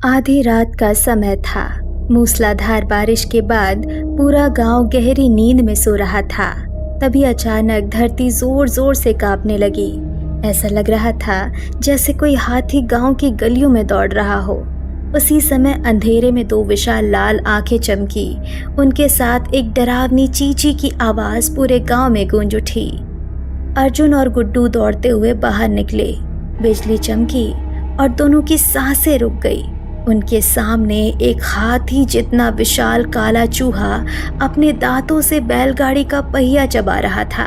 आधी रात का समय था। मूसलाधार बारिश के बाद पूरा गांव गहरी नींद में सो रहा था। तभी अचानक धरती जोर जोर से कांपने लगी। ऐसा लग रहा था जैसे कोई हाथी गांव की गलियों में दौड़ रहा हो। उसी समय अंधेरे में दो विशाल लाल आंखें चमकी। उनके साथ एक डरावनी चींची की आवाज पूरे गांव में गूंज उठी। अर्जुन और गुड्डू दौड़ते हुए बाहर निकले। बिजली चमकी और दोनों की सांसें रुक गई। उनके सामने एक हाथी जितना विशाल काला चूहा अपने दांतों से बैलगाड़ी का पहिया चबा रहा था।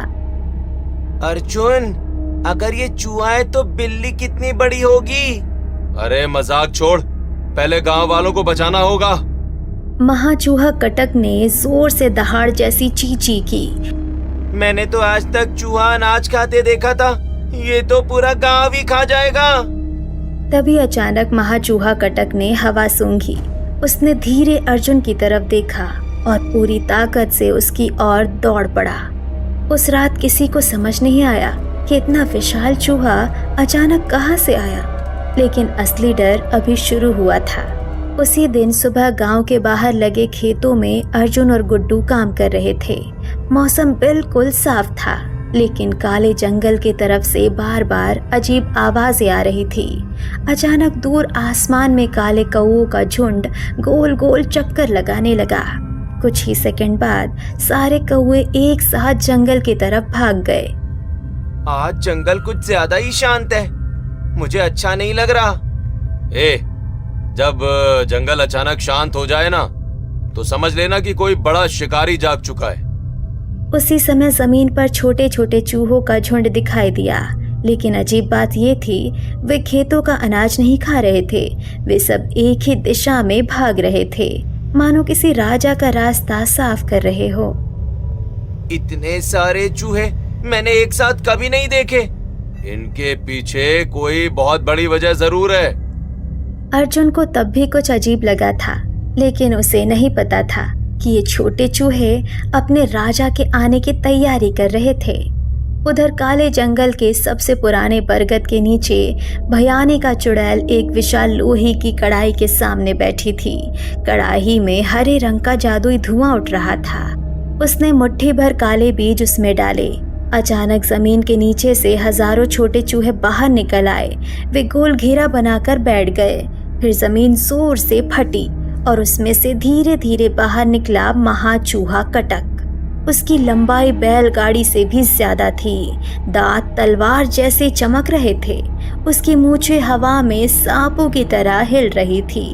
अर्जुन, अगर ये चूहा है तो बिल्ली कितनी बड़ी होगी? अरे मजाक छोड़, पहले गांव वालों को बचाना होगा। महाचूहा कटक ने जोर से दहाड़ जैसी चींची की। मैंने तो आज तक चूहा अनाज खाते देखा था, ये तो पूरा गांव ही खा जाएगा। तभी अचानक महाचूहा कटक ने हवा सूंघी। उसने धीरे अर्जुन की तरफ देखा और पूरी ताकत से उसकी ओर दौड़ पड़ा। उस रात किसी को समझ नहीं आया कि इतना विशाल चूहा अचानक कहां से आया, लेकिन असली डर अभी शुरू हुआ था। उसी दिन सुबह गांव के बाहर लगे खेतों में अर्जुन और गुड्डू काम कर रहे थे। मौसम बिल्कुल साफ था, लेकिन काले जंगल की तरफ से बार बार अजीब आवाजें आ रही थी। अचानक दूर आसमान में काले कौओं का झुंड गोल गोल चक्कर लगाने लगा। कुछ ही सेकंड बाद सारे कौए एक साथ जंगल की तरफ भाग गए। आज जंगल कुछ ज्यादा ही शांत है, मुझे अच्छा नहीं लग रहा। जब जंगल अचानक शांत हो जाए ना, तो समझ लेना कि कोई बड़ा शिकारी जाग चुका है। उसी समय जमीन पर छोटे छोटे चूहों का झुंड दिखाई दिया, लेकिन अजीब बात ये थी, वे खेतों का अनाज नहीं खा रहे थे। वे सब एक ही दिशा में भाग रहे थे, मानो किसी राजा का रास्ता साफ कर रहे हो। इतने सारे चूहे मैंने एक साथ कभी नहीं देखे। इनके पीछे कोई बहुत बड़ी वजह जरूर है। अर्जुन को तब भी कुछ अजीब लगा था, लेकिन उसे नहीं पता था कि ये छोटे चूहे अपने राजा के आने की तैयारी कर रहे थे। उधर काले जंगल के सबसे पुराने बरगद के नीचे भयानी का चुड़ैल एक विशाल लोहे की कढ़ाई के सामने बैठी थी। कढ़ाई में हरे रंग का जादुई धुआं उठ रहा था। उसने मुट्ठी भर काले बीज उसमें डाले। अचानक जमीन के नीचे से हजारों छोटे चूहे बाहर निकल आए। वे गोल घेरा बनाकर बैठ गए। फिर जमीन जोर से फटी और उसमें से धीरे धीरे बाहर निकला महाचूहा कटक। उसकी लंबाई बैलगाड़ी से भी ज्यादा थी। दांत तलवार जैसे चमक रहे थे। उसकी मूंछें हवा में सांपों की तरह हिल रही थी।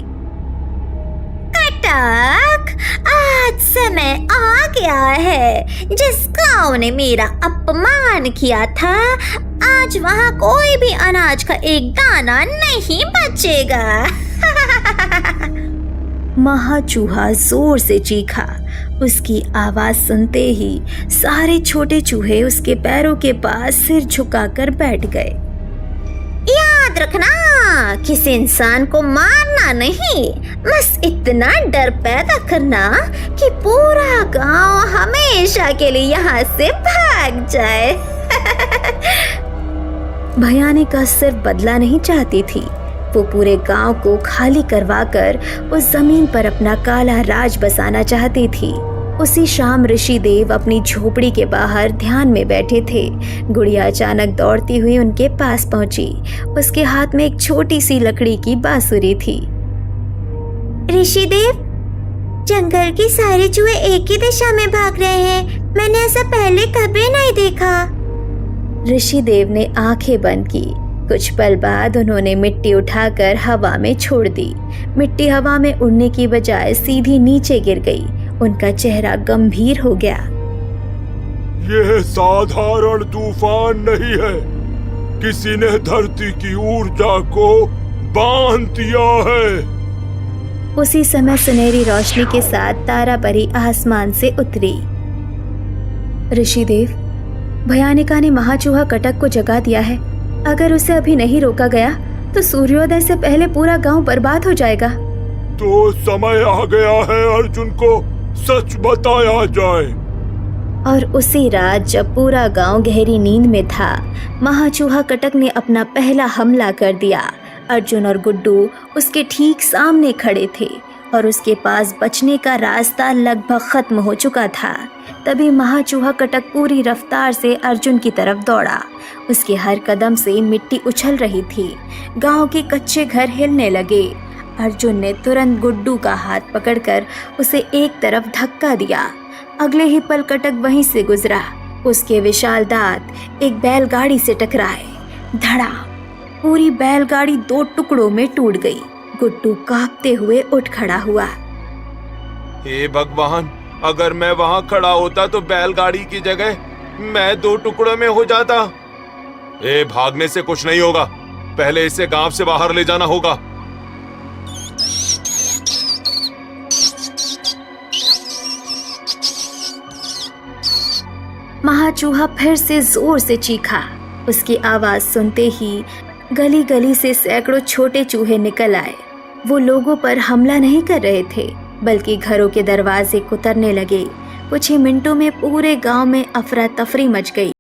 कटक, आज समय आ गया है। जिस गांव ने मेरा अपमान किया था, आज वहां कोई भी अनाज का एक दाना नहीं बचेगा। महाचूहा जोर से चीखा। उसकी आवाज सुनते ही सारे छोटे चूहे उसके पैरों के पास सिर झुकाकर बैठ गए। याद रखना, किसी इंसान को मारना नहीं, बस इतना डर पैदा करना कि पूरा गांव हमेशा के लिए यहाँ से भाग जाए। भयानी का सिर्फ बदला नहीं चाहती थी, वो पूरे गांव को खाली करवाकर उस जमीन पर अपना काला राज बसाना चाहती थी। उसी शाम ऋषिदेव अपनी झोपड़ी के बाहर ध्यान में बैठे थे। गुड़िया अचानक दौड़ती हुई उनके पास पहुंची। उसके हाथ में एक छोटी सी लकड़ी की बांसुरी थी। ऋषिदेव, जंगल के सारे चूहे एक ही दिशा में भाग रहे हैं। मैंने ऐसा पहले कभी नहीं देखा। ऋषिदेव ने आंखें बंद की। कुछ पल बाद उन्होंने मिट्टी उठाकर हवा में छोड़ दी। मिट्टी हवा में उड़ने की बजाय सीधी नीचे गिर गई। उनका चेहरा गंभीर हो गया। यह साधारण तूफान नहीं है, किसी ने धरती की ऊर्जा को बांध दिया है। उसी समय सुनहरी रोशनी के साथ तारा परी आसमान से उतरी। ऋषिदेव, भयानिका ने महाचूहा कटक को जगा दिया है। अगर उसे अभी नहीं रोका गया तो सूर्योदय से पहले पूरा गांव बर्बाद हो जाएगा। तो समय आ गया है अर्जुन को सच बताया जाए। और उसी रात जब पूरा गांव गहरी नींद में था, महाचूहा कटक ने अपना पहला हमला कर दिया। अर्जुन और गुड्डू उसके ठीक सामने खड़े थे और उसके पास बचने का रास्ता लगभग खत्म हो चुका था। तभी महाचूहा कटक पूरी रफ्तार से अर्जुन की तरफ दौड़ा। उसके हर कदम से मिट्टी उछल रही थी। गांव के कच्चे घर हिलने लगे। अर्जुन ने तुरंत गुड्डू का हाथ पकड़कर उसे एक तरफ धक्का दिया। अगले ही पल कटक वहीं से गुजरा। उसके विशाल दांत एक बैलगाड़ी से टकराए। धड़ा! पूरी बैलगाड़ी 2 टुकड़ों में टूट गई। गुड्डू कांपते हुए उठ खड़ा हुआ। हे भगवान, अगर मैं वहां खड़ा होता तो बैलगाड़ी की जगह मैं 2 टुकड़ों में हो जाता। भागने से कुछ नहीं होगा, पहले इसे गांव से बाहर ले जाना होगा। महाचूहा फिर से जोर से चीखा। उसकी आवाज सुनते ही गली गली से सैकड़ों छोटे चूहे निकल आए। वो लोगों पर हमला नहीं कर रहे थे, बल्कि घरों के दरवाजे कुतरने लगे। कुछ ही मिनटों में पूरे गांव में अफरा तफरी मच गई।